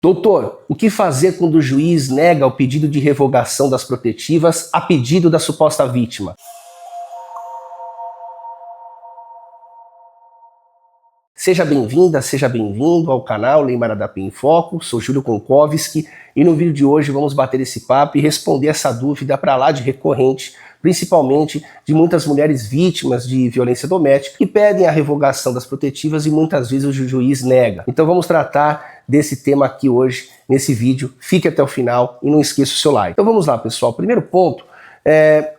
Doutor, o que fazer quando o juiz nega o pedido de revogação das protetivas a pedido da suposta vítima? Seja bem-vinda, seja bem-vindo ao canal Lei Maria da Penha em Foco. Sou Júlio Konkowski e no vídeo de hoje vamos bater esse papo e responder essa dúvida para lá de recorrente, principalmente de muitas mulheres vítimas de violência doméstica que pedem a revogação das protetivas e muitas vezes o juiz nega. Então vamos tratar desse tema aqui hoje, nesse vídeo. Fique até o final e não esqueça o seu like. Então vamos lá, pessoal. Primeiro ponto,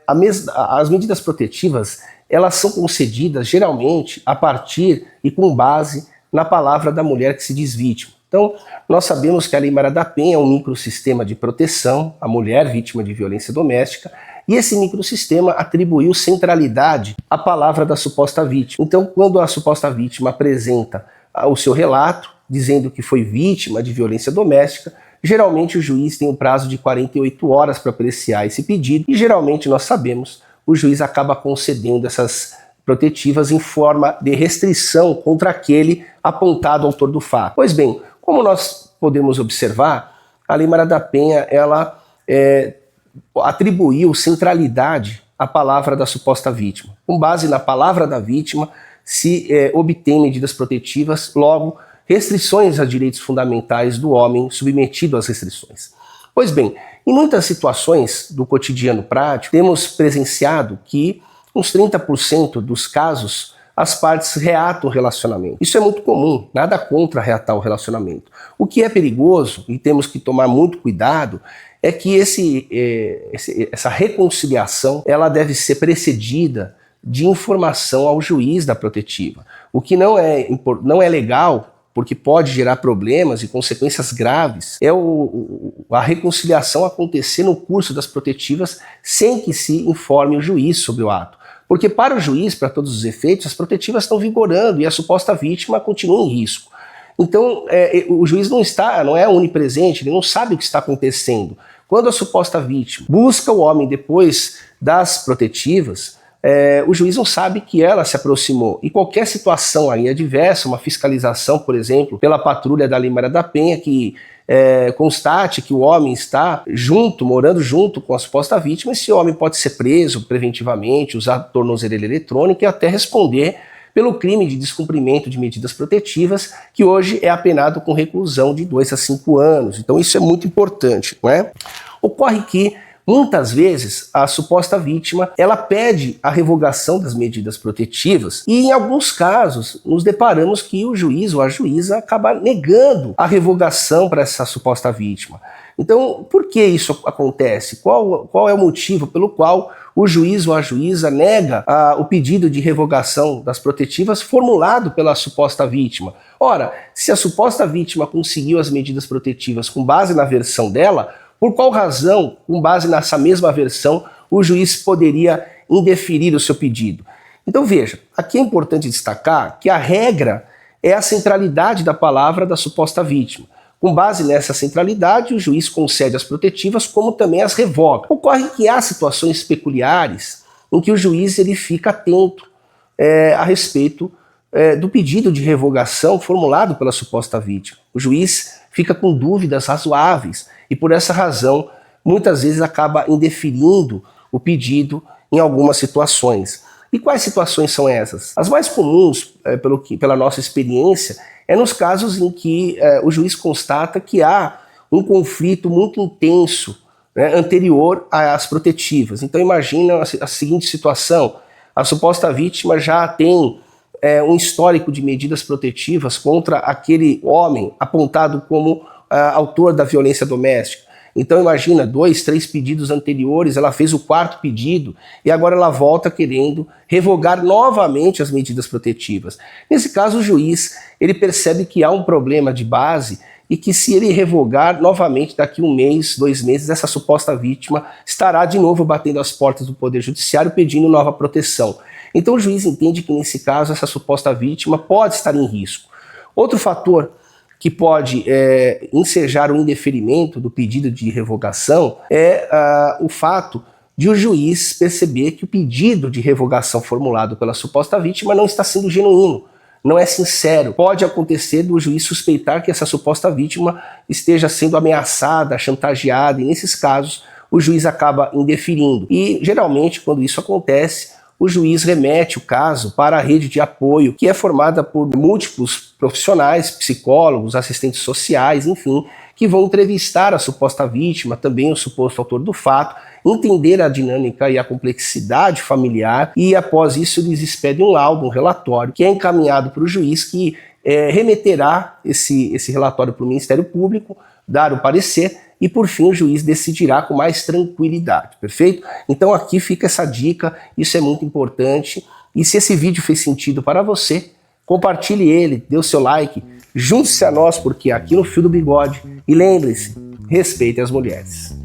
as medidas protetivas, elas são concedidas geralmente a partir e com base na palavra da mulher que se diz vítima. Então, nós sabemos que a Lei Maria da Penha é um microsistema de proteção à mulher vítima de violência doméstica, e esse microsistema atribuiu centralidade à palavra da suposta vítima. Então, quando a suposta vítima apresenta o seu relato, dizendo que foi vítima de violência doméstica, geralmente o juiz tem um prazo de 48 horas para apreciar esse pedido, e geralmente nós sabemos o juiz acaba concedendo essas protetivas em forma de restrição contra aquele apontado autor do fato. Pois bem, como nós podemos observar, a Lei Maria da Penha ela atribuiu centralidade à palavra da suposta vítima. Com base na palavra da vítima, se obtém medidas protetivas, logo, restrições a direitos fundamentais do homem submetido às restrições. Pois bem, em muitas situações do cotidiano prático, temos presenciado que uns 30% dos casos as partes reatam o relacionamento. Isso é muito comum, nada contra reatar o relacionamento. O que é perigoso, e temos que tomar muito cuidado, é que essa reconciliação ela deve ser precedida de informação ao juiz da protetiva. O que não é legal, porque pode gerar problemas e consequências graves, é a reconciliação acontecer no curso das protetivas sem que se informe o juiz sobre o ato. Porque para o juiz, para todos os efeitos, as protetivas estão vigorando e a suposta vítima continua em risco. Então, o juiz não é onipresente, ele não sabe o que está acontecendo. Quando a suposta vítima busca o homem depois das protetivas, o juiz não sabe que ela se aproximou. E qualquer situação aí adversa, uma fiscalização, por exemplo, pela patrulha da Lei Maria da Penha, que constate que o homem está morando junto com a suposta vítima, esse homem pode ser preso preventivamente, usar tornozeleira eletrônica e até responder pelo crime de descumprimento de medidas protetivas, que hoje é apenado com reclusão de 2 a 5 anos. Então isso é muito importante, não é? Ocorre que muitas vezes a suposta vítima ela pede a revogação das medidas protetivas e em alguns casos nos deparamos que o juiz ou a juíza acaba negando a revogação para essa suposta vítima. Então, por que isso acontece? Qual é o motivo pelo qual o juiz ou a juíza nega o pedido de revogação das protetivas formulado pela suposta vítima? Ora, se a suposta vítima conseguiu as medidas protetivas com base na versão dela, por qual razão, com base nessa mesma versão, o juiz poderia indeferir o seu pedido? Então veja, aqui é importante destacar que a regra é a centralidade da palavra da suposta vítima. Com base nessa centralidade, o juiz concede as protetivas, como também as revoga. Ocorre que há situações peculiares em que o juiz ele fica atento a respeito do pedido de revogação formulado pela suposta vítima. O juiz fica com dúvidas razoáveis e por essa razão muitas vezes acaba indeferindo o pedido em algumas situações. E quais situações são essas? As mais comuns, pela nossa experiência, é nos casos em que o juiz constata que há um conflito muito intenso, né, anterior às protetivas. Então imagina a seguinte situação: a suposta vítima já tem um histórico de medidas protetivas contra aquele homem apontado como autor da violência doméstica. Então imagina, 2, 3 pedidos anteriores, ela fez o 4º pedido e agora ela volta querendo revogar novamente as medidas protetivas. Nesse caso o juiz ele percebe que há um problema de base e que se ele revogar novamente daqui 1 mês, 2 meses, essa suposta vítima estará de novo batendo as portas do Poder Judiciário pedindo nova proteção. Então o juiz entende que nesse caso essa suposta vítima pode estar em risco. Outro fator que pode ensejar o indeferimento do pedido de revogação é o fato de o juiz perceber que o pedido de revogação formulado pela suposta vítima não está sendo genuíno. não é sincero. Pode acontecer do juiz suspeitar que essa suposta vítima esteja sendo ameaçada, chantageada, e nesses casos o juiz acaba indeferindo. E geralmente, quando isso acontece, o juiz remete o caso para a rede de apoio, que é formada por múltiplos profissionais, psicólogos, assistentes sociais, enfim, que vão entrevistar a suposta vítima, também o suposto autor do fato, entender a dinâmica e a complexidade familiar, e após isso eles expedem um laudo, um relatório, que é encaminhado para o juiz, que remeterá esse relatório para o Ministério Público, dar o parecer, e por fim o juiz decidirá com mais tranquilidade, perfeito? Então aqui fica essa dica, isso é muito importante, e se esse vídeo fez sentido para você, compartilhe ele, dê o seu like, junte-se a nós, porque aqui no Fio do Bigode, e lembre-se, respeite as mulheres.